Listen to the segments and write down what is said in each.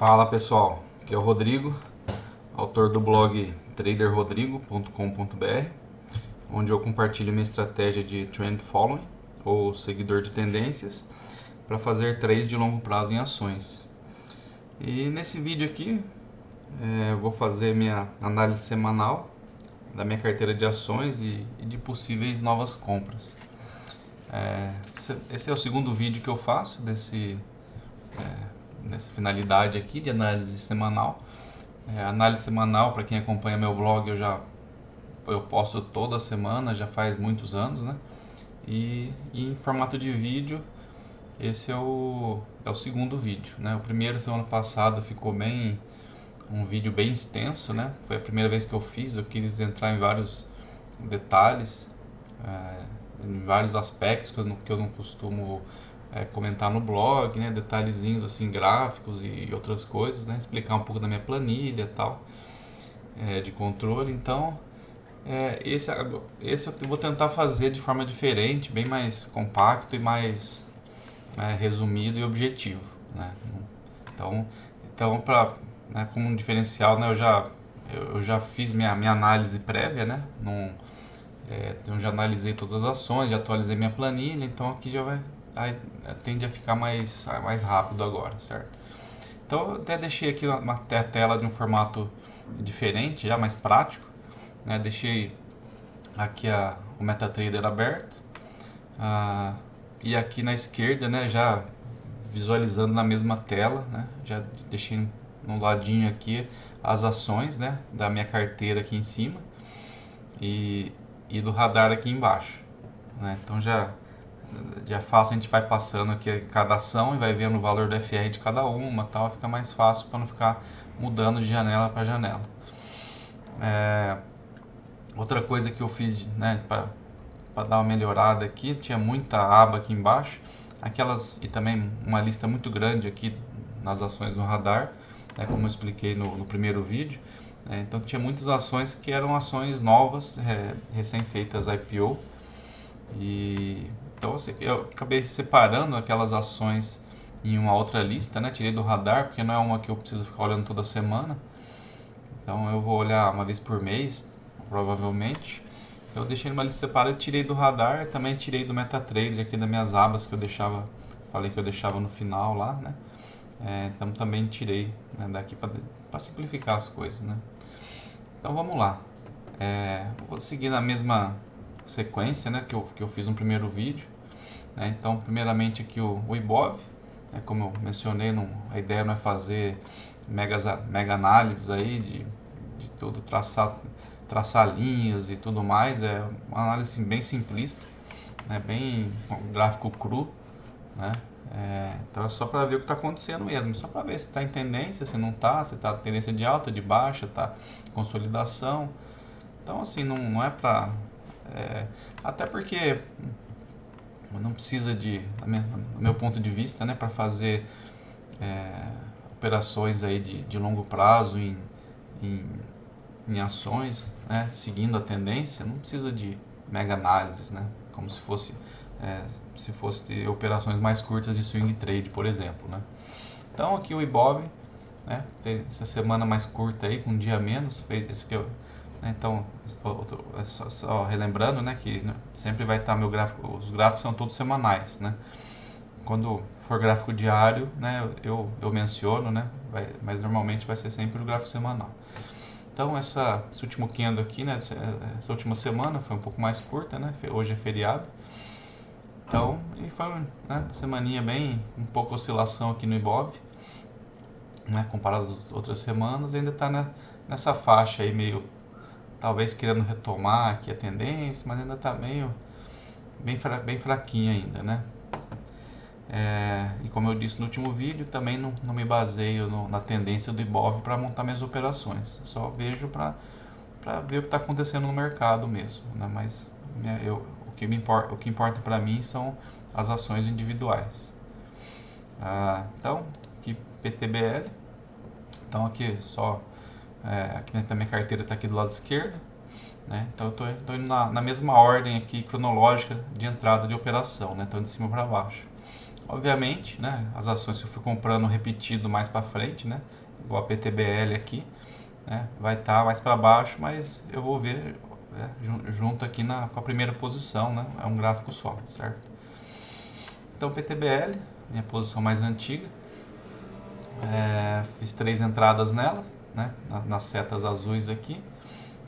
Fala pessoal, aqui é o Rodrigo, autor do blog traderrodrigo.com.br, onde eu compartilho minha estratégia de trend following, ou seguidor de tendências, para fazer trades de longo prazo em ações. E nesse vídeo aqui eu vou fazer minha análise semanal da minha carteira de ações e de possíveis novas compras. Esse é o segundo vídeo que eu faço nessa finalidade aqui de análise semanal. Análise semanal, para quem acompanha meu blog, eu posto toda semana, já faz muitos anos, né? E em formato de vídeo, esse é o segundo vídeo, né? O primeiro, semana passada, ficou um vídeo bem extenso, né? Foi a primeira vez que eu fiz, eu quis entrar em vários detalhes, em vários aspectos que eu não costumo comentar no blog, né? Detalhezinhos assim, gráficos e outras coisas, né? Explicar um pouco da minha planilha e tal, de controle. Então, esse eu vou tentar fazer de forma diferente, bem mais compacto e mais resumido e objetivo, né? Então como um diferencial, né? Eu já fiz minha análise prévia, né? Eu já analisei todas as ações, já atualizei minha planilha, então aqui tende a ficar mais rápido agora, certo? Então eu até deixei aqui uma tela de um formato diferente, já mais prático, né? Deixei aqui o MetaTrader aberto, e aqui na esquerda, né, já visualizando na mesma tela, né, já deixei no ladinho aqui as ações, né, da minha carteira aqui em cima e do radar aqui embaixo, né? Então já fácil, a gente vai passando aqui cada ação e vai vendo o valor do FR de cada uma, tal, fica mais fácil para não ficar mudando de janela para janela. Outra coisa que eu fiz, né, para dar uma melhorada aqui, tinha muita aba aqui embaixo, e também uma lista muito grande aqui nas ações do radar, né, como eu expliquei no primeiro vídeo. Então tinha muitas ações que eram ações novas, recém-feitas IPO, então eu acabei separando aquelas ações em uma outra lista, né? Tirei do radar, porque não é uma que eu preciso ficar olhando toda semana, então eu vou olhar uma vez por mês, provavelmente. Eu deixei numa lista separada, tirei do radar, também tirei do MetaTrader aqui das minhas abas que eu deixava, falei que eu deixava no final lá, né? Então também tirei, né, daqui para simplificar as coisas, né? Então vamos lá. Vou seguir na mesma sequência, né, que eu fiz no primeiro vídeo, né? Então primeiramente aqui o Ibov, né, como eu mencionei, a ideia não é fazer mega análises aí de tudo, traçar linhas e tudo mais, é uma análise bem simplista, né, bem um gráfico cru, né? Então é só para ver o que está acontecendo mesmo, só para ver se está em tendência, se não está, se está tendência de alta, de baixa, está consolidação. Então assim, não é para... até porque não precisa do meu ponto de vista, né, para fazer operações aí de longo prazo em ações, né, seguindo a tendência, não precisa de mega análises, né, como se fosse operações mais curtas de swing trade, por exemplo, né. Então aqui o Ibov, né, fez essa semana mais curta aí, com um dia a menos, fez esse aqui, né. Então só relembrando, né, que sempre vai estar meu gráfico, os gráficos são todos semanais, né. Quando for gráfico diário, né, eu menciono, né, mas normalmente vai ser sempre o gráfico semanal. Então esse último candle aqui, né, essa última semana foi um pouco mais curta, né, hoje é feriado. Então, e foi, né, uma semaninha um pouco oscilação aqui no Ibov, né, comparado às outras semanas, ainda está nessa faixa aí meio, talvez querendo retomar aqui a tendência, mas ainda está bem fraquinha ainda, né. E como eu disse no último vídeo, também não me baseio na tendência do Ibov para montar minhas operações, só vejo para ver o que está acontecendo no mercado mesmo, né? Mas o que importa para mim são as ações individuais. Então, aqui PTBL, então aqui aqui na minha carteira está aqui do lado esquerdo, né? Então eu estou indo na mesma ordem aqui cronológica de entrada de operação, né? Então de cima para baixo. Obviamente, né, as ações que eu fui comprando repetido mais para frente, né, igual a PTBL aqui, né, vai estar mais para baixo, mas eu vou ver, né, junto aqui com a primeira posição, né, é um gráfico só, certo? Então PTBL, minha posição mais antiga, fiz 3 entradas nela, né, nas setas azuis aqui,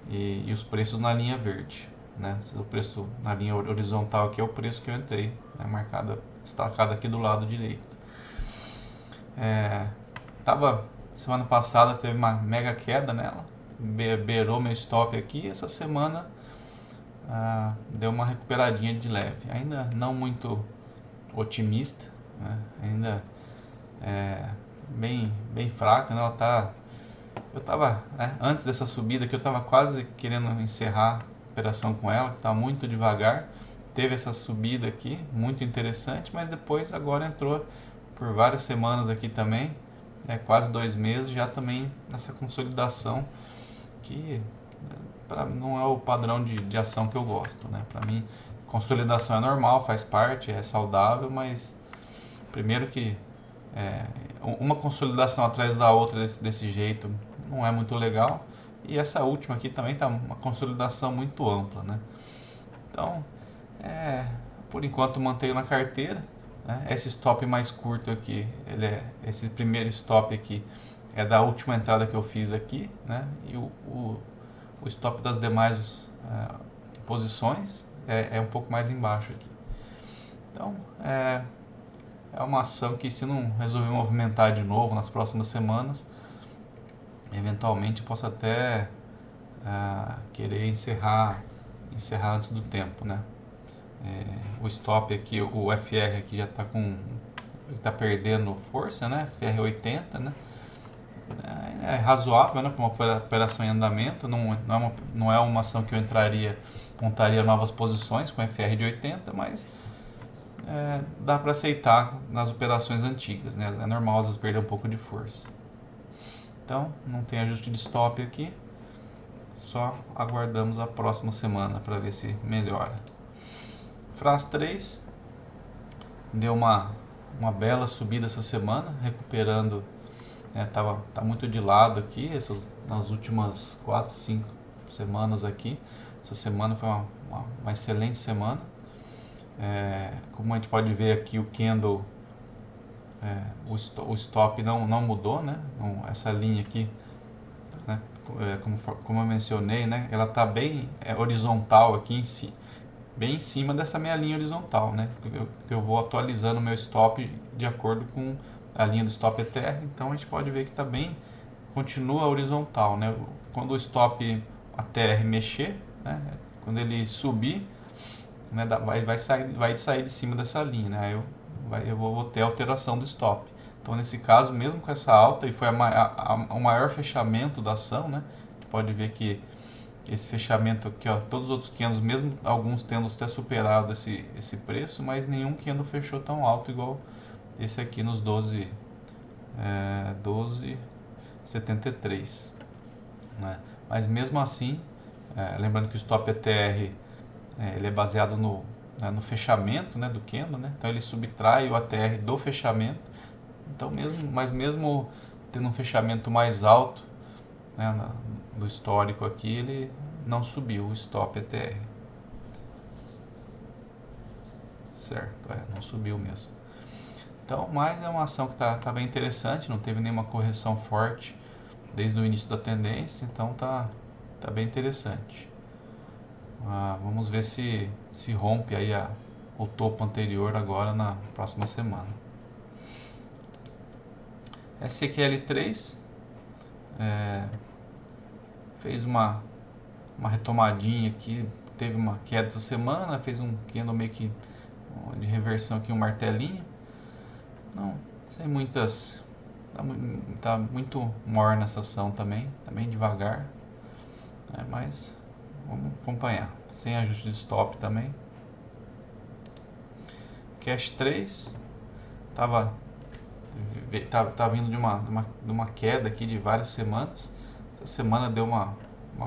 e os preços na linha verde, né? O preço na linha horizontal aqui é o preço que eu entrei, né, marcado, destacado aqui do lado direito. Tava semana passada, teve uma mega queda nela, beirou meu stop aqui. Essa semana deu uma recuperadinha de leve, ainda não muito otimista, né? Ainda bem fraca, né? Eu tava, né, antes dessa subida que eu tava quase querendo encerrar a operação com ela, que tá muito devagar. Teve essa subida aqui, muito interessante, mas depois agora entrou por várias semanas aqui também, quase 2 meses já também nessa consolidação que não é o padrão de ação que eu gosto, né? Para mim, consolidação é normal, faz parte, é saudável, mas primeiro que uma consolidação atrás da outra desse jeito não é muito legal, e essa última aqui também tá uma consolidação muito ampla, né? Então, por enquanto mantenho na carteira, né? Esse stop mais curto aqui, esse primeiro stop aqui é da última entrada que eu fiz aqui, né? E o stop das demais posições é um pouco mais embaixo aqui. Então, é uma ação que, se não resolver movimentar de novo nas próximas semanas, eventualmente posso até querer encerrar antes do tempo, né? O stop aqui, o FR aqui já está perdendo força, né? FR 80, né? É razoável, né, para uma operação em andamento. Não é uma ação que eu montaria novas posições com FR de 80, mas dá para aceitar nas operações antigas, né? É normal às vezes perder um pouco de força. Então, não tem ajuste de stop aqui, só aguardamos a próxima semana para ver se melhora. FRAS 3 deu uma bela subida essa semana, recuperando, né, tá muito de lado aqui, nas últimas 4, 5 semanas aqui. Essa semana foi uma excelente semana. Como a gente pode ver aqui, o candle, o stop não mudou, né? Essa linha aqui, né, como eu mencionei, né, ela está bem horizontal aqui em si, bem em cima dessa minha linha horizontal, né? Eu vou atualizando o meu stop de acordo com a linha do stop ETR. Então a gente pode ver que continua horizontal, né? Quando o stop ATR mexer, né, quando ele subir, né, vai sair de cima dessa linha, né? Eu vou ter alteração do stop. Então, nesse caso, mesmo com essa alta, e foi o maior fechamento da ação, né? A gente pode ver que esse fechamento aqui, ó, todos os outros candles, mesmo alguns tendo até superado esse preço, mas nenhum candle fechou tão alto igual esse aqui nos 12,73, né? Mas mesmo assim, lembrando que o stop ETR ele é baseado no fechamento, né, do candle, né? Então ele subtrai o ATR do fechamento. Então mesmo tendo um fechamento mais alto, né, do histórico aqui, ele não subiu o stop ETR, certo? Não subiu mesmo. Então, mas é uma ação que tá bem interessante, não teve nenhuma correção forte desde o início da tendência, então tá bem interessante. Vamos ver se rompe aí o topo anterior agora na próxima semana. SQL3 fez uma retomadinha aqui, teve uma queda essa semana, fez um candle meio que de reversão aqui, um martelinho. Não, sem muitas, tá muito morna essa ação também, tá bem devagar, né, mas vamos acompanhar, sem ajuste de stop também. Cash 3 tá vindo de uma queda aqui de várias semanas. Essa semana deu uma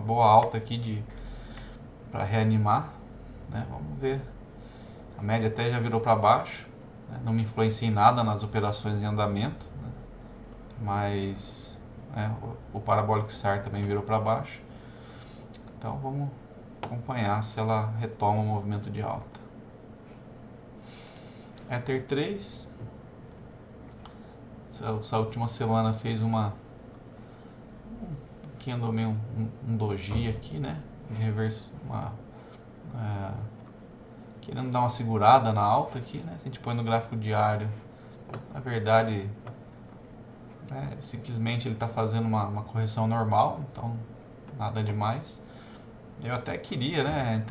boa alta aqui para reanimar, né? Vamos ver. A média até já virou para baixo, né? Não me influencia em nada nas operações em andamento, né? Mas o Parabolic SAR também virou para baixo. Então vamos acompanhar se ela retoma o movimento de alta. Ether 3, essa última semana fez um candle meio um doji aqui, né? Querendo dar uma segurada na alta aqui, né? Se a gente põe no gráfico diário, na verdade, né, simplesmente ele está fazendo uma correção normal, então nada demais. Eu até queria, né,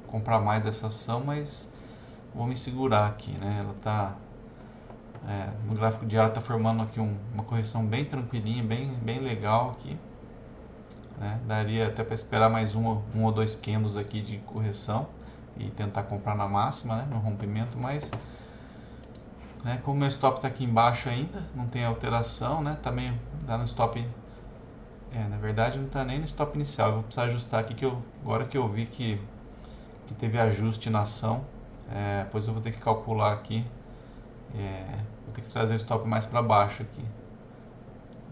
comprar mais dessa ação, mas vou me segurar aqui, né? Ela tá no gráfico diário está formando aqui uma correção bem tranquilinha, bem legal aqui, né? Daria até para esperar mais um ou dois candles aqui de correção e tentar comprar na máxima, né, no rompimento, mas né, como meu stop está aqui embaixo ainda, não tem alteração, né? Também dá no stop. Na verdade não está nem no stop inicial. Eu vou precisar ajustar aqui agora que eu vi que teve ajuste na ação. Depois eu vou ter que calcular aqui. Vou ter que trazer o stop mais para baixo aqui.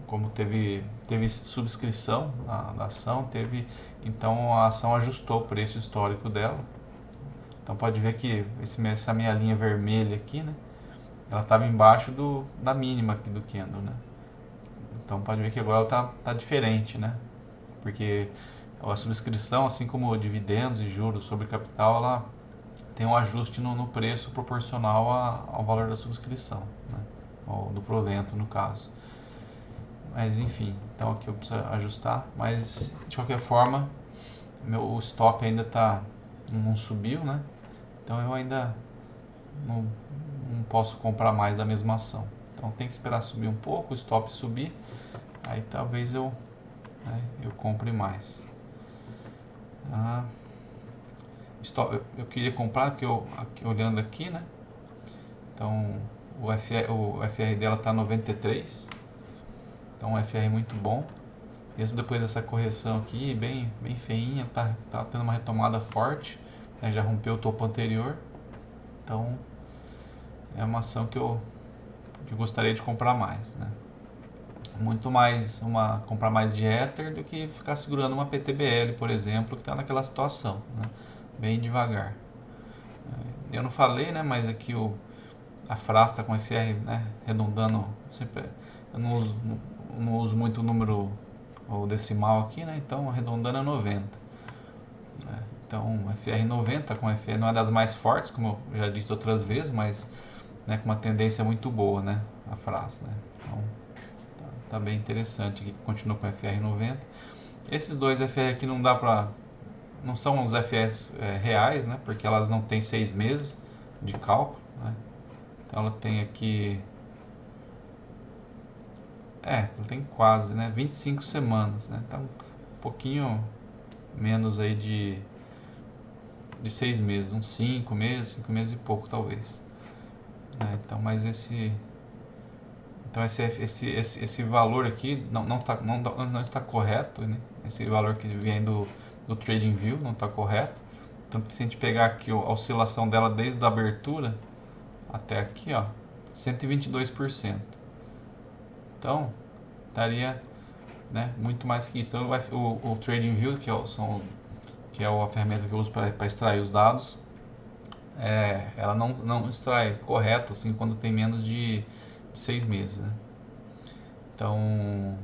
Como teve subscrição na ação, então a ação ajustou o preço histórico dela. Então pode ver que essa minha linha vermelha aqui, né? Ela estava embaixo da mínima aqui do candle, né? Então pode ver que agora ela tá diferente, né? Porque a subscrição, assim como dividendos e juros sobre capital, ela tem um ajuste no preço proporcional ao valor da subscrição, né? Ou do provento, no caso. Mas enfim, então aqui eu preciso ajustar. Mas de qualquer forma, o stop ainda não subiu, né? Então eu ainda não posso comprar mais da mesma ação. Então tem que esperar subir um pouco, o stop subir, aí talvez eu compre mais. Eu queria comprar, porque olhando aqui, né? Então o FR dela está 93, então um FR muito bom. Mesmo depois dessa correção aqui, bem feinha, tá tendo uma retomada forte, né? Já rompeu o topo anterior. Então é uma ação que eu gostaria de comprar mais, né? Muito mais comprar mais de Ether do que ficar segurando uma PTBL, por exemplo, que está naquela situação, né? Bem devagar. Eu não falei, né? Mas aqui a FRAS está com FR, né, arredondando sempre. Eu não uso muito o número ou decimal aqui, né? Então arredondando é 90. Então FR 90 com FR não é das mais fortes, como eu já disse outras vezes, mas né, com uma tendência muito boa, né? A FRAS, né? Então tá bem interessante aqui, continua com FR 90. Esses dois FR aqui não são os FRs reais, né? Porque elas não têm 6 meses de cálculo, né? Então ela tem aqui ela tem quase, né, 25 semanas, né? Então um pouquinho menos aí de 6 meses, uns 5 meses e pouco talvez, né? Então, mas esse valor aqui não está correto, né? Esse valor que vem do TradingView não está correto. Tanto que se a gente pegar aqui a oscilação dela desde a abertura até aqui, ó, 122%. Então, estaria, né, muito mais que isso. Então, o TradingView, que é a ferramenta que eu uso para extrair os dados, ela não extrai correto assim quando tem menos de 6 meses, né? Então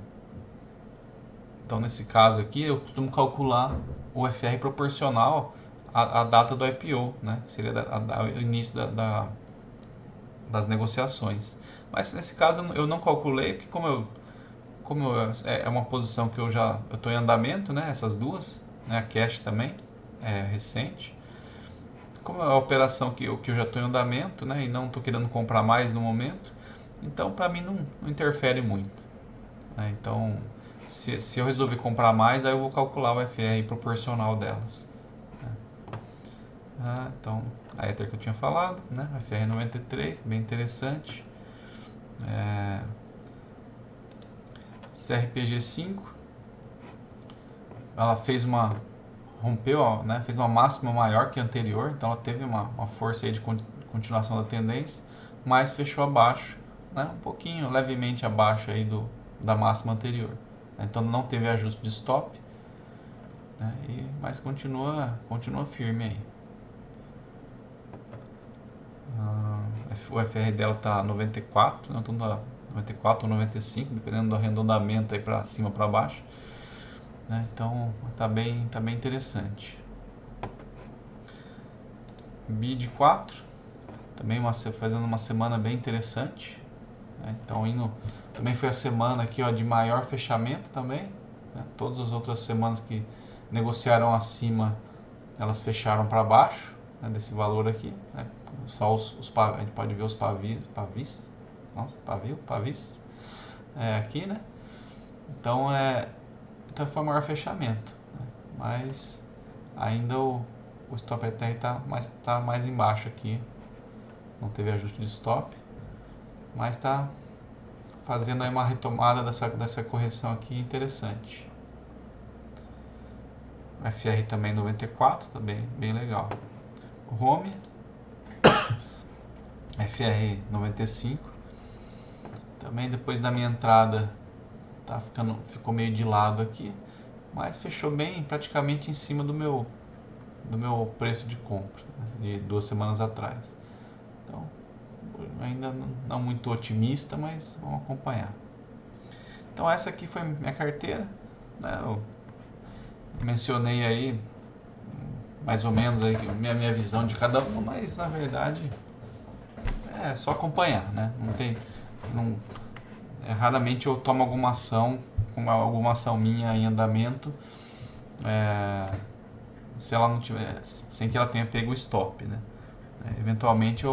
nesse caso aqui eu costumo calcular o FR proporcional à data do IPO, né? Seria o início das negociações. Mas nesse caso eu não calculei, porque como é uma posição que eu estou em andamento, né? Essas duas, né? A cash também é recente. Como é uma operação que eu já estou em andamento, né? E não estou querendo comprar mais no momento, então para mim não interfere muito, né? Então se eu resolver comprar mais, aí eu vou calcular o FR proporcional delas, né? Então a Ether que eu tinha falado, né? FR 93, bem interessante. CRPG5, ela rompeu, né? Fez uma máxima maior que a anterior, então ela teve uma força aí de continuação da tendência, mas fechou abaixo, né, um pouquinho, levemente abaixo aí da máxima anterior. Então não teve ajuste de stop, né, mas continua firme aí. O FR dela está 94, né, então tá 94 ou 95, dependendo do arredondamento aí para cima para baixo, né, então tá bem interessante. BID 4 também fazendo uma semana bem interessante, né, então também foi a semana aqui, ó, de maior fechamento também, né, todas as outras semanas que negociaram acima elas fecharam para baixo, né, desse valor aqui, né, só a gente pode ver os pavis aqui, né, então foi o maior fechamento, né, mas ainda o stop ETR tá mais embaixo aqui, não teve ajuste de stop, mas está fazendo aí uma retomada dessa correção aqui interessante. O FR também 94, também bem legal. O Home FR 95, também depois da minha entrada ficou meio de lado aqui, mas fechou bem, praticamente em cima do meu preço de compra, né, de 2 semanas atrás. Então ainda não muito otimista, mas vamos acompanhar. Então essa aqui foi minha carteira, né? Eu mencionei aí mais ou menos aí minha visão de cada uma, mas na verdade é só acompanhar, né? Raramente eu tomo alguma ação minha em andamento, se ela não tiver, sem que ela tenha pego o stop, né? Eventualmente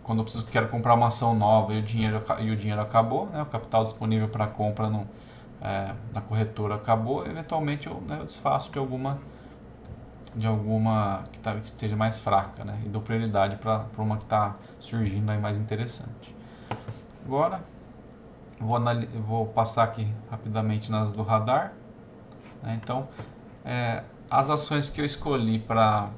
quando eu quero comprar uma ação nova e o dinheiro acabou, né? O capital disponível para compra na corretora acabou, eventualmente eu desfaço de alguma que esteja mais fraca, né? E dou prioridade para uma que está surgindo aí mais interessante. Agora vou passar aqui rapidamente nas do radar, né? Então as ações que eu escolhi para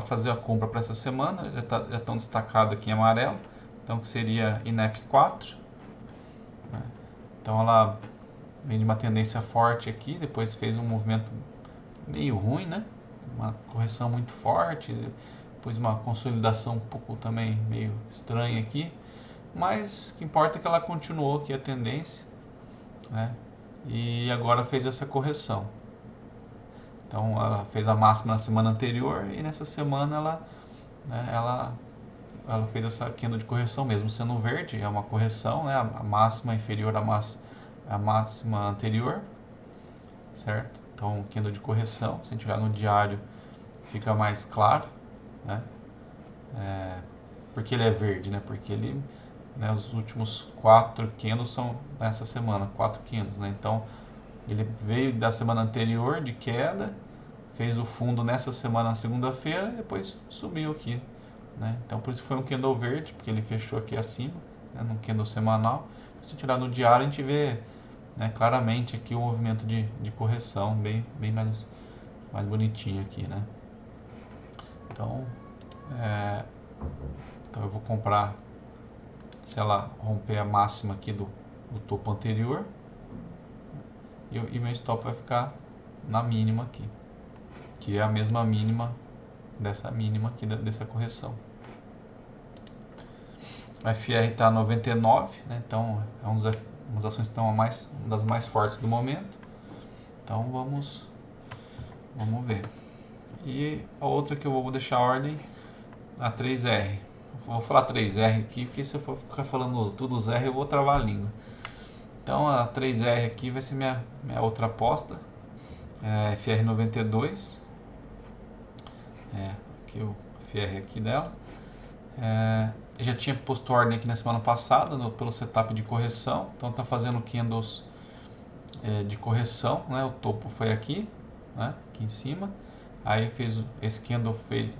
fazer a compra para essa semana já estão destacadas aqui em amarelo, então que seria INEP 4, né? Então ela vem de uma tendência forte aqui, depois fez um movimento meio ruim, né? Uma correção muito forte, depois uma consolidação um pouco também meio estranha aqui, mas o que importa é que ela continuou aqui a tendência, né? E agora fez essa correção. Então ela fez a máxima na semana anterior e nessa semana ela fez essa queda de correção, mesmo sendo verde, é uma correção, né? A máxima inferior à máxima anterior, certo? Então queda de correção, se a gente olhar no diário fica mais claro, né? Porque ele é verde, né? Porque ele, né, os últimos 4 candles são nessa semana, 4 candles, né? Então ele veio da semana anterior de queda, fez o fundo nessa semana, na segunda-feira, e depois subiu aqui, né? Então por isso foi um candle verde, porque ele fechou aqui acima, né, num candle semanal. Se a gente olhar no diário, a gente vê, né, claramente aqui o movimento de correção, bem mais bonitinho aqui, né? Então eu vou comprar se ela romper a máxima aqui do topo anterior, e meu stop vai ficar na mínima aqui, que é a mesma mínima dessa mínima aqui dessa correção. O FR está 99, né? Então umas ações que estão uma das mais fortes do momento. Então vamos ver. E a outra que eu vou deixar a ordem, a 3R. Vou falar 3R aqui, porque se eu for ficar falando tudo os R eu vou travar a língua. Então a 3R aqui vai ser minha outra aposta, FR92, aqui o FR aqui dela. Eu já tinha posto ordem aqui na semana passada pelo setup de correção, então está fazendo candles de correção, né? O topo foi aqui, né? Aqui em cima, aí fez esse candle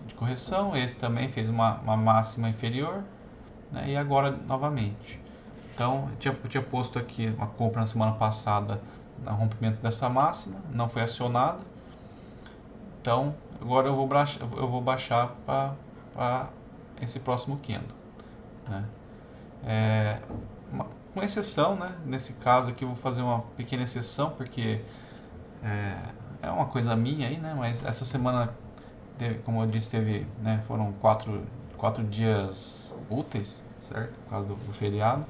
de correção, esse também fez uma máxima inferior, né? E agora novamente. Então eu tinha posto aqui uma compra na semana passada no rompimento dessa máxima, não foi acionado, então agora eu vou baixar para esse próximo candle. né? É, com exceção, né? Nesse caso aqui eu vou fazer uma pequena exceção, porque é uma coisa minha aí, né? Mas essa semana, como eu disse, foram quatro dias úteis, certo? Por causa do feriado.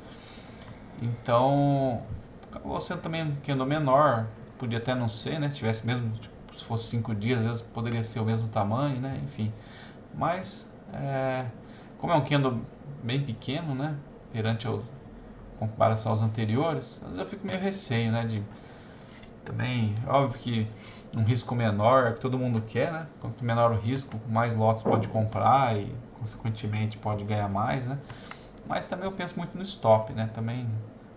Então, acabou sendo também um candle menor, podia até não ser, né? Se tivesse mesmo, tipo, se fosse 5 dias, às vezes poderia ser o mesmo tamanho, né? Enfim, mas como é um candle bem pequeno, né? Perante a comparação aos anteriores, às vezes eu fico meio receio, né? De também, óbvio que um risco menor, que todo mundo quer, né? Quanto menor o risco, mais lotes pode comprar e, consequentemente, pode ganhar mais, né? Mas também eu penso muito no stop, né? Também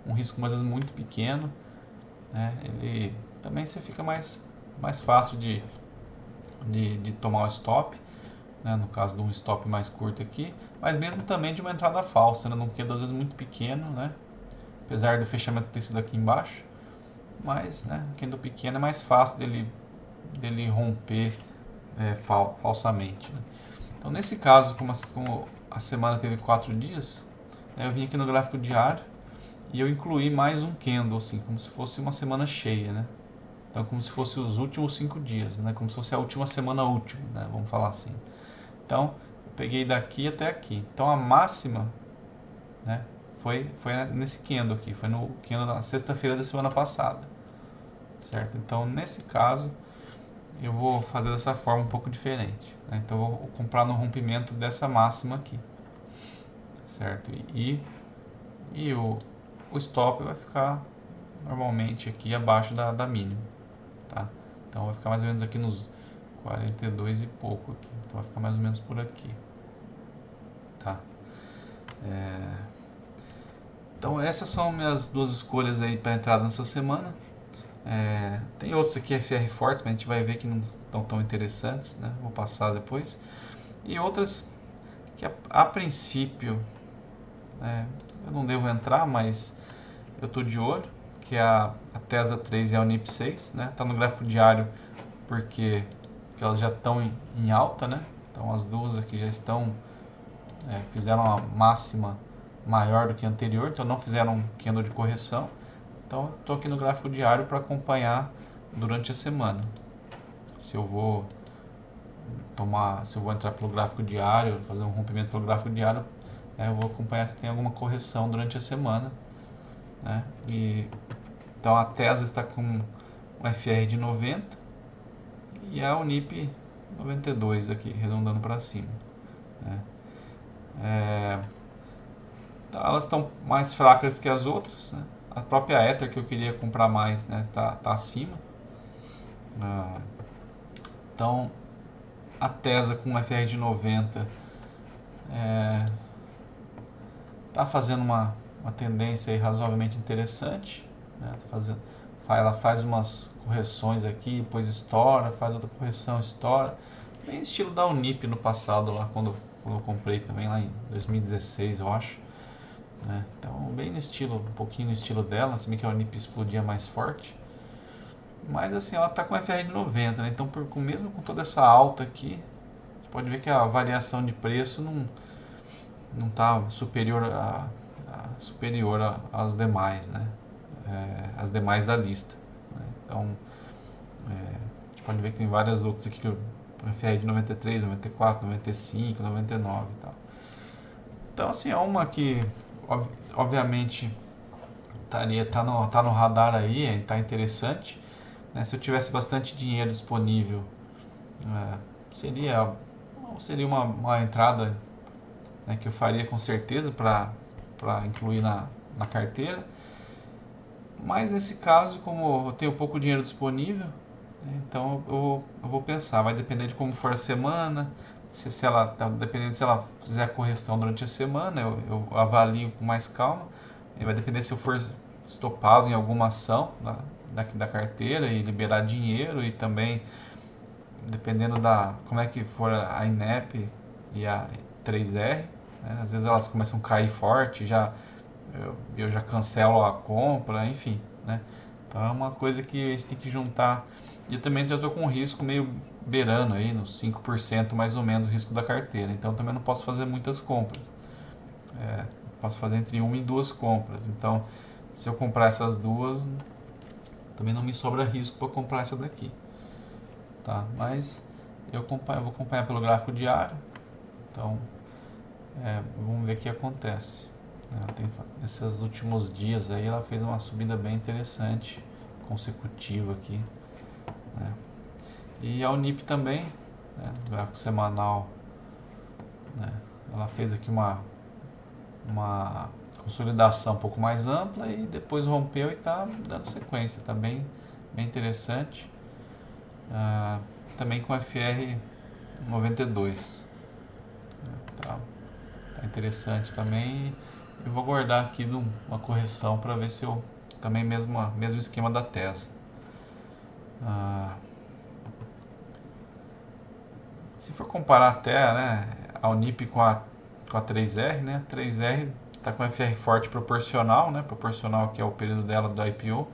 um risco às vezes muito pequeno, né? Ele também você fica mais fácil de tomar o stop, né? No caso de um stop mais curto aqui, mas mesmo também de uma entrada falsa, né? Num candle às vezes muito pequeno, né? Apesar do fechamento ter sido aqui embaixo, mas, né? Um candle pequeno é mais fácil dele romper falsamente, né? Então nesse caso, como a semana teve 4 dias, né? Eu vim aqui no gráfico diário e eu incluí mais um candle, assim, como se fosse uma semana cheia, né? Então, como se fosse os últimos 5 dias, né? Como se fosse a última semana útil, né? Vamos falar assim. Então, eu peguei daqui até aqui. Então, a máxima, né? Foi nesse candle aqui, foi no candle da sexta-feira da semana passada, certo? Então, nesse caso, eu vou fazer dessa forma um pouco diferente, né? Então, eu vou comprar no rompimento dessa máxima aqui, certo? E o stop vai ficar normalmente aqui abaixo da mínima, tá? Então vai ficar mais ou menos aqui nos 42 e pouco aqui. Então vai ficar mais ou menos por aqui, tá? Então essas são minhas duas escolhas aí para entrada nessa semana. Tem outros aqui FR fortes, mas a gente vai ver que não estão tão interessantes, né? Vou passar depois. E outras que a princípio, eu não devo entrar, mas eu estou de olho, que é a Tesa 3 e a Unip 6, né? Tá no gráfico diário porque elas já estão em alta, né? Então as duas aqui já estão, fizeram uma máxima maior do que a anterior, então não fizeram um candle de correção. Então estou aqui no gráfico diário para acompanhar durante a semana. Se eu vou entrar pelo gráfico diário, fazer um rompimento pelo gráfico diário, eu vou acompanhar se tem alguma correção durante a semana, né? Então a Tesa está com um FR de 90 e a Unip 92 aqui, arredondando para cima, né? Então, elas estão mais fracas que as outras, né? A própria Ether, que eu queria comprar mais, né, tá acima. Então a Tesa com um FR de 90 tá fazendo uma tendência aí razoavelmente interessante, né? Ela faz umas correções aqui, depois estoura, faz outra correção, estoura. Bem estilo da Unip no passado, lá quando eu comprei também, lá em 2016, eu acho, né? Então, bem no estilo, um pouquinho no estilo dela, se bem que a Unip explodia mais forte. Mas assim, ela tá com FR de 90, né? Então, mesmo com toda essa alta aqui, você pode ver que a variação de preço não tá superior às demais, né? As demais da lista, né? Então, a gente pode ver que tem várias outras aqui que o FR de 93, 94, 95, 99 e tal. Então, assim, é uma que obviamente tá no radar aí, tá interessante, né? Se eu tivesse bastante dinheiro disponível, seria uma entrada, né, que eu faria com certeza para incluir na carteira. Mas nesse caso, como eu tenho pouco dinheiro disponível, né, então eu vou pensar, vai depender de como for a semana, dependendo se ela fizer a correção durante a semana, eu avalio com mais calma, e vai depender se eu for estopado em alguma ação da carteira e liberar dinheiro, e também dependendo como é que for a INEP e a 3R, né, às vezes elas começam a cair forte, eu já cancelo a compra, enfim, né? Então é uma coisa que a gente tem que juntar. E eu também já estou com um risco meio beirando aí, nos 5% mais ou menos o risco da carteira. Então também não posso fazer muitas compras. posso fazer entre uma e duas compras. Então, se eu comprar essas duas, também não me sobra risco para comprar essa daqui, tá? Mas eu vou acompanhar pelo gráfico diário. Então, vamos ver o que acontece. Nesses últimos dias aí, ela fez uma subida bem interessante, consecutiva aqui, né? E a Unip também, né, no gráfico semanal, né, ela fez aqui uma consolidação um pouco mais ampla e depois rompeu e está dando sequência, está bem interessante. Também com FR 92, tá interessante também. Eu vou guardar aqui uma correção para ver se eu também mesmo esquema da Tesla. Se for comparar até, né, a Unip com a 3R, né, 3R está com FR forte proporcional, né, proporcional que é o período dela do IPO,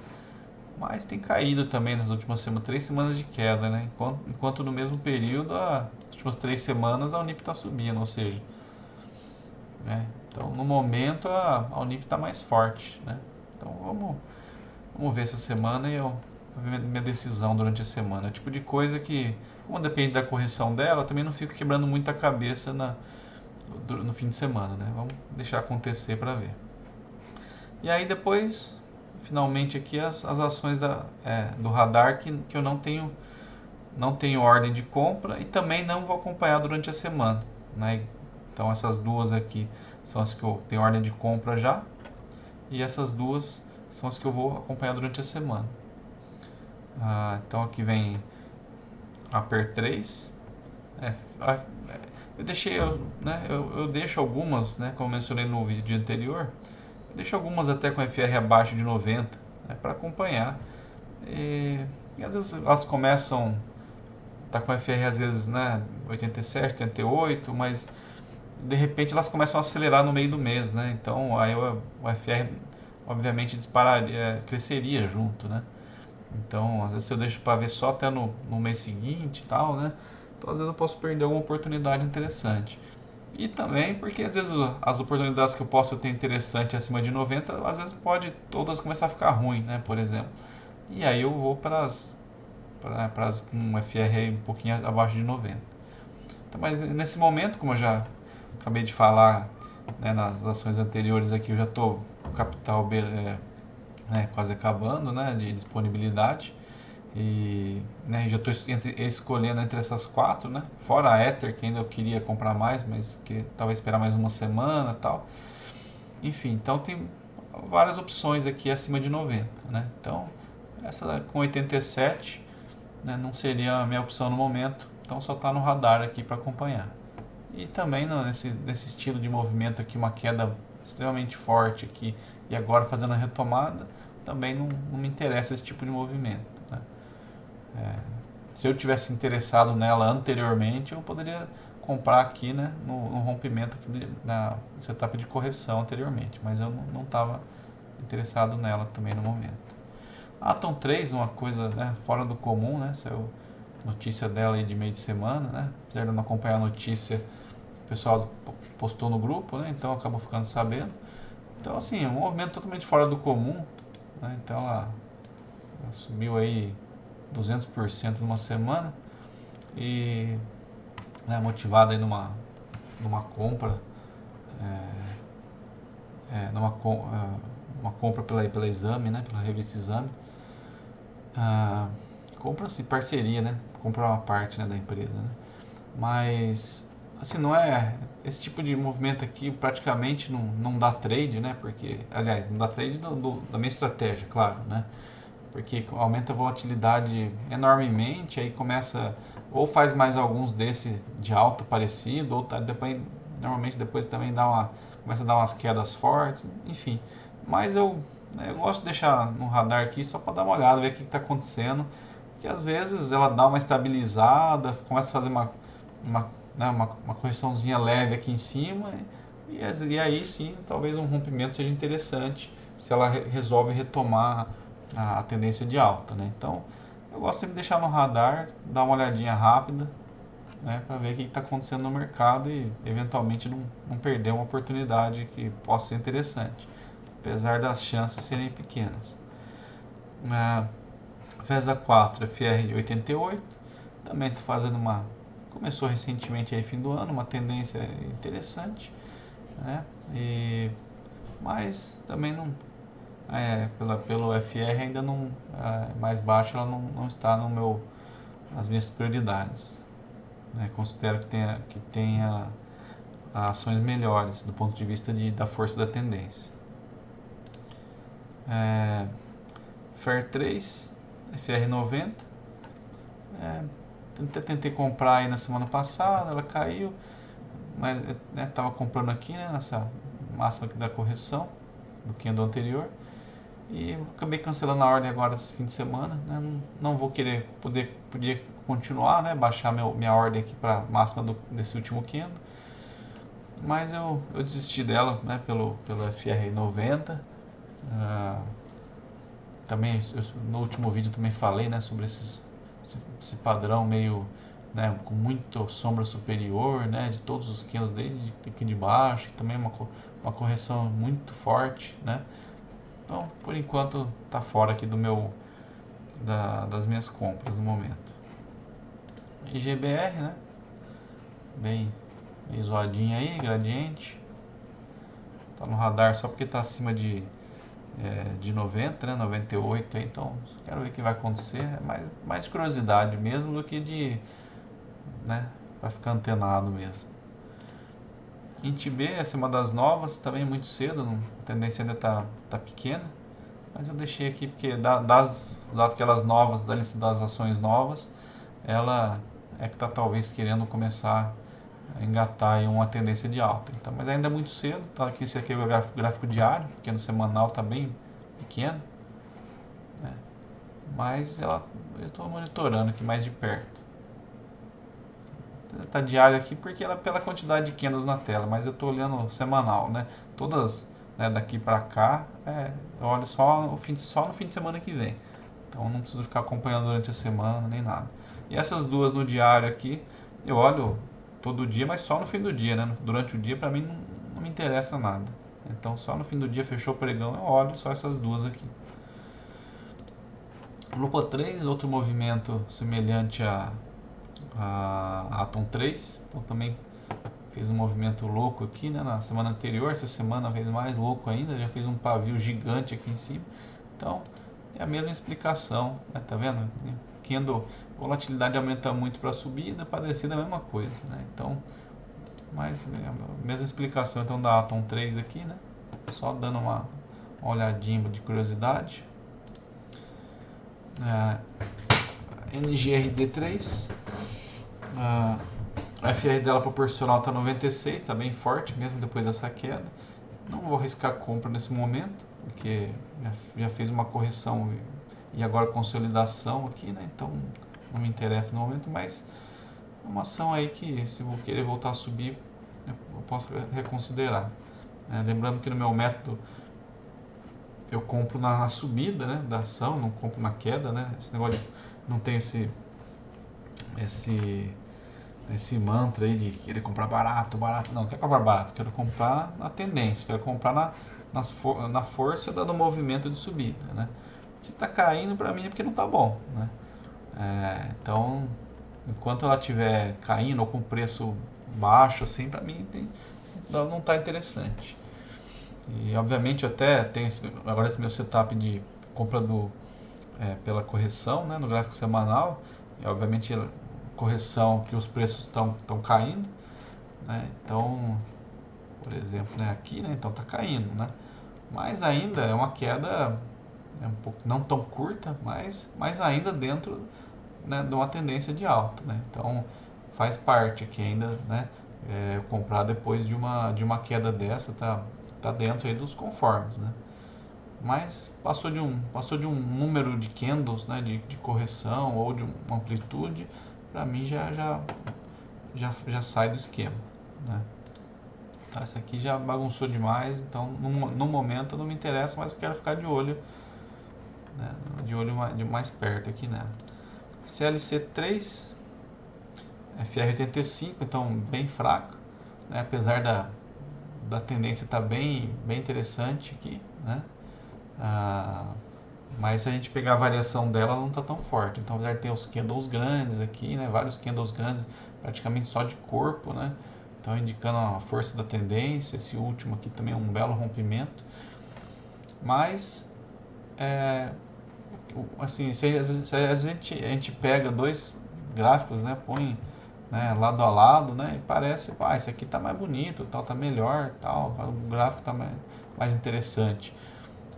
mas tem caído também nas últimas semanas, 3 semanas de queda, né, enquanto no mesmo período, as últimas 3 semanas a Unip está subindo, ou seja, né, então no momento a Unip está mais forte, né, então vamos ver essa semana e minha decisão durante a semana. É o tipo de coisa que, como depende da correção dela, eu também não fico quebrando muita cabeça no fim de semana, né? Vamos deixar acontecer para ver. E aí depois, finalmente aqui as ações do radar que eu não tenho ordem de compra e também não vou acompanhar durante a semana, né? Então essas duas aqui são as que eu tenho ordem de compra já e essas duas são as que eu vou acompanhar durante a semana. Então aqui vem a PER 3. Eu deixei, né, eu deixo algumas, né, como eu mencionei no vídeo anterior, eu deixo algumas até com FR abaixo de 90, né, para acompanhar. E às vezes elas começam, tá com FR às vezes, né, 87, 88, mas de repente elas começam a acelerar no meio do mês, né? Então aí o FR obviamente dispararia, cresceria junto, né? Então, às vezes eu deixo para ver só até no mês seguinte e tal, né? Então, às vezes eu posso perder alguma oportunidade interessante. E também porque às vezes as oportunidades que eu posso ter interessante acima de 90, às vezes pode todas começar a ficar ruim, né? Por exemplo. E aí eu vou para as com FR um pouquinho abaixo de 90. Então, mas nesse momento, como eu já acabei de falar, né, nas ações anteriores aqui, eu já estou com o capital quase acabando, né, de disponibilidade. E né, já estou escolhendo entre essas quatro, né? Fora a Ether, que ainda eu queria comprar mais, mas que talvez esperar mais uma semana e tal. Enfim, então tem várias opções aqui acima de 90, né? Então, essa com 87, né, não seria a minha opção no momento, então só está no radar aqui para acompanhar. E também nesse estilo de movimento aqui, uma queda extremamente forte aqui e agora fazendo a retomada, também não me interessa esse tipo de movimento, né? Se eu tivesse interessado nela anteriormente, eu poderia comprar aqui, né, no rompimento aqui na setup de correção anteriormente, mas eu não estava interessado nela também no momento. A Atom 3, uma coisa, né, fora do comum, né, saiu notícia dela aí de meio de semana, né, apesar de eu não acompanhar a notícia, o pessoal postou no grupo, né, então acabou ficando sabendo. Então, assim, um movimento totalmente fora do comum, né, então ela subiu aí 200% numa semana e, né, motivada aí numa compra, uma compra pela Exame, né, pela revista Exame, compra assim, parceria, né, comprar uma parte, né, da empresa, né, mas assim, não é esse tipo de movimento aqui praticamente não dá trade, né, porque, aliás, não dá trade da minha estratégia, claro, né, porque aumenta a volatilidade enormemente, aí começa, ou faz mais alguns desse de alta parecido, ou normalmente depois também começa a dar umas quedas fortes, enfim. Mas eu gosto de deixar no radar aqui só para dar uma olhada, ver o que está acontecendo, que às vezes ela dá uma estabilizada, começa a fazer uma correçãozinha leve aqui em cima, e aí sim, talvez um rompimento seja interessante, se ela resolve retomar a tendência de alta, né? Então, eu gosto sempre de deixar no radar, dar uma olhadinha rápida, né, para ver o que está acontecendo no mercado e eventualmente não perder uma oportunidade que possa ser interessante, apesar das chances serem pequenas. FESA 4, FR 88, também está fazendo começou recentemente aí fim do ano, uma tendência interessante, né? Mas também não pelo FR ainda não mais baixo, ela não está nas minhas prioridades, né? Considero que tenha ações melhores do ponto de vista da força da tendência. FER 3, FR 90, tentei comprar aí na semana passada, ela caiu, mas estava comprando aqui, né, nessa máxima aqui da correção do candle anterior, e acabei cancelando a ordem agora esse fim de semana, né? Não vou poder continuar, né? Baixar minha ordem aqui para máxima desse último candle, mas eu desisti dela, né? Pelo FR 90. Também no último vídeo também falei, né? Sobre esse padrão meio, né? Com muito sombra superior, né? De todos os candles desde aqui de baixo, também uma correção muito forte, né? Então, por enquanto, está fora aqui das minhas compras no momento. IGBR, né? Bem zoadinho aí, gradiente. Tá no radar só porque está acima de 90, né? 98 aí, então quero ver o que vai acontecer. É mais curiosidade mesmo do que né? Vai ficar antenado mesmo. INTB, essa é uma das novas, também muito cedo, a tendência ainda tá pequena, mas eu deixei aqui porque daquelas novas, da lista das ações novas, ela é que está talvez querendo começar a engatar em uma tendência de alta. Então, mas ainda é muito cedo, tá aqui, esse aqui é o gráfico diário, porque no semanal está bem pequeno, né? Mas eu estou monitorando aqui mais de perto. Está diário aqui porque ela pela quantidade de candles na tela, mas eu estou olhando semanal, né? Todas, né, daqui para cá, eu olho só no fim de semana que vem. Então não preciso ficar acompanhando durante a semana nem nada. E essas duas no diário aqui, eu olho todo dia, mas só no fim do dia, né? Durante o dia para mim não me interessa nada. Então só no fim do dia fechou o pregão, eu olho só essas duas aqui. Lupa 3, outro movimento semelhante a Atom 3, então também fez um movimento louco aqui, né, na semana anterior. Essa semana fez mais louco ainda, já fez um pavio gigante aqui em cima. Então é a mesma explicação, né, tá vendo? Candle, volatilidade aumenta muito para subida, para descida a mesma coisa, né? Então, mas a mesma explicação então da Atom 3 aqui, né? Só dando uma olhadinha de curiosidade. NGRD3, a FR dela proporcional está 96, está bem forte mesmo depois dessa queda. Não vou arriscar compra nesse momento, porque já fez uma correção e agora consolidação aqui, né? Então não me interessa no momento, mas é uma ação aí que, se vou querer voltar a subir, eu posso reconsiderar. Lembrando que no meu método eu compro na subida, né, da ação, não compro na queda, né? Esse negócio não tem esse mantra aí de querer comprar barato, não quero comprar barato, quero comprar na tendência, quero comprar na força do movimento de subida, né? Se está caindo, para mim é porque não está bom, né? Então, enquanto ela estiver caindo ou com preço baixo, assim, para mim não está interessante. E obviamente eu até tenho agora esse meu setup de compra pela correção, né, no gráfico semanal, e obviamente correção que os preços estão caindo, né? Então, por exemplo, né, aqui, né, então está caindo, né? Mas ainda é uma queda um pouco não tão curta, mas ainda dentro, né, de uma tendência de alta, né? Então faz parte aqui ainda, né, comprar depois de uma queda dessa, tá dentro aí dos conformes, né? Mas passou de um número de candles, né, de correção ou de uma amplitude, para mim já sai do esquema, né? Então essa aqui já bagunçou demais, então no momento não me interessa, mas eu quero ficar de olho, né, mais perto aqui nela. CLC3, FR85, então bem fraco, né? Apesar da tendência estar bem interessante aqui, né? Mas se a gente pegar a variação dela, ela não está tão forte. Então, apesar de ter os candles grandes aqui, né? Vários candles grandes, praticamente só de corpo, né? Então, indicando a força da tendência. Esse último aqui também é um belo rompimento. Mas, assim, se a gente pega dois gráficos, né? Põe, né, lado a lado, né? E parece, esse aqui tá mais bonito, tal, tá melhor, tal, o gráfico tá mais interessante.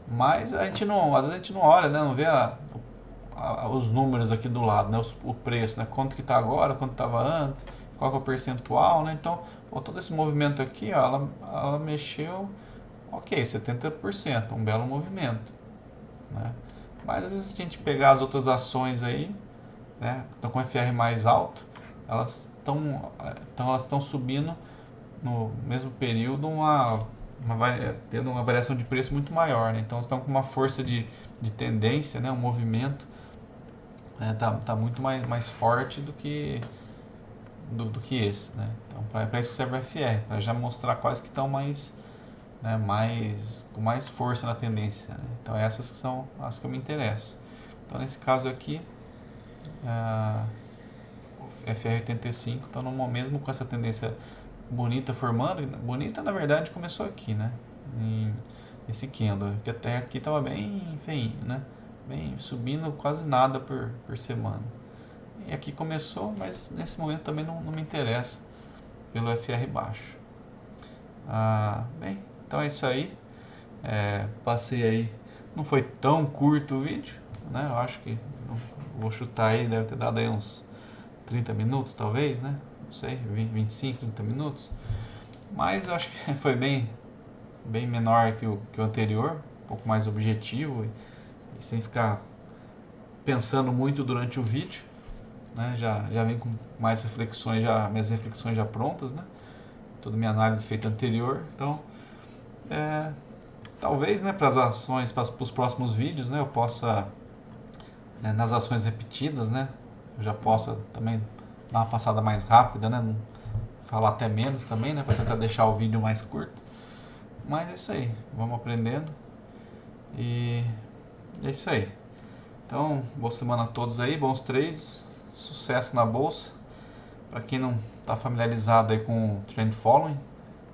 Mas a gente não, às vezes a gente não olha, né? Não vê os números aqui do lado, né? O preço, né? Quanto que está agora, quanto estava antes, qual que é o percentual, né? Então, todo esse movimento aqui, ó, ela mexeu, ok, 70%, um belo movimento, né? Mas às vezes a gente pegar as outras ações aí, né? Estão com FR mais alto, elas estão subindo no mesmo período tendo uma variação de preço muito maior, né? Então estão com uma força de tendência, né? Um movimento, né? Tá muito mais forte do que esse, né? Então para isso que serve o FR, para já mostrar quais que estão né, com mais força na tendência, né? Então essas que são as que eu me interesso. Então nesse caso aqui, o FR85 está mesmo com essa tendência bonita formando. Bonita na verdade começou aqui, né? Esse candle, que até aqui estava bem feinho, né? Bem subindo quase nada por semana. E aqui começou, mas nesse momento também não me interessa pelo FR baixo. Bem, então é isso aí. Passei aí, não foi tão curto o vídeo, né? Eu acho que vou chutar aí, deve ter dado aí uns 30 minutos talvez, né? Não sei, 25, 30 minutos. Mas eu acho que foi bem menor que o anterior, um pouco mais objetivo e sem ficar pensando muito durante o vídeo, né? Já vem com mais reflexões, minhas reflexões já prontas, né? Toda minha análise feita anterior. Então, talvez, né, para as ações, para os próximos vídeos, né, eu possa, nas ações repetidas, né, eu já posso também dar uma passada mais rápida, né, falar até menos também, né, para tentar deixar o vídeo mais curto. Mas é isso aí, vamos aprendendo e é isso aí. Então, boa semana a todos aí, bons trades, sucesso na bolsa. Para quem não está familiarizado aí com o Trend Following,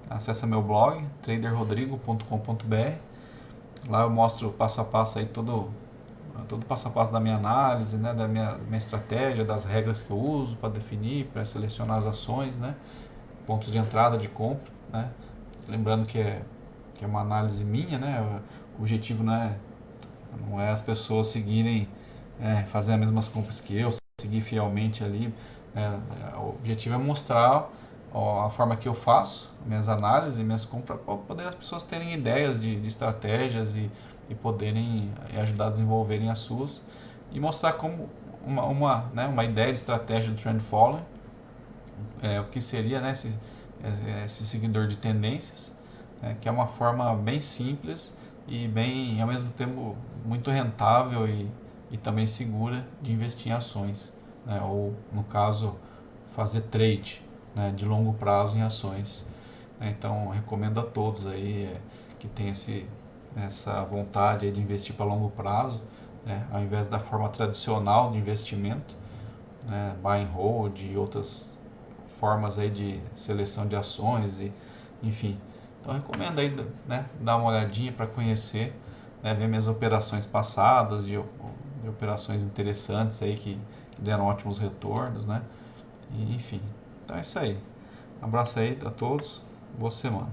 acessa meu blog, traderrodrigo.com.br. Lá eu mostro passo a passo aí todo passo a passo da minha análise, né, da minha estratégia, das regras que eu uso para definir, para selecionar as ações, né, pontos de entrada, de compra, né. Lembrando que é uma análise minha, né, o objetivo não é as pessoas seguirem, fazer as mesmas compras que eu, seguir fielmente ali, né. O objetivo é mostrar a forma que eu faço, minhas análises, minhas compras, para poder as pessoas terem ideias de estratégias e poderem ajudar a desenvolverem as suas e mostrar como uma ideia de estratégia do Trend Following, o que seria, né, esse seguidor de tendências, que é uma forma bem simples e ao mesmo tempo muito rentável e também segura de investir em ações, né, ou no caso fazer trade, né, de longo prazo em ações. Então recomendo a todos aí que tem essa vontade aí de investir para longo prazo, né, ao invés da forma tradicional de investimento, né, buy and hold e outras formas aí de seleção de ações enfim. Então recomendo aí, né, dar uma olhadinha para conhecer, né, ver minhas operações passadas de operações interessantes aí que deram ótimos retornos, né? E, enfim. Então é isso aí. Um abraço aí a todos. Boa semana.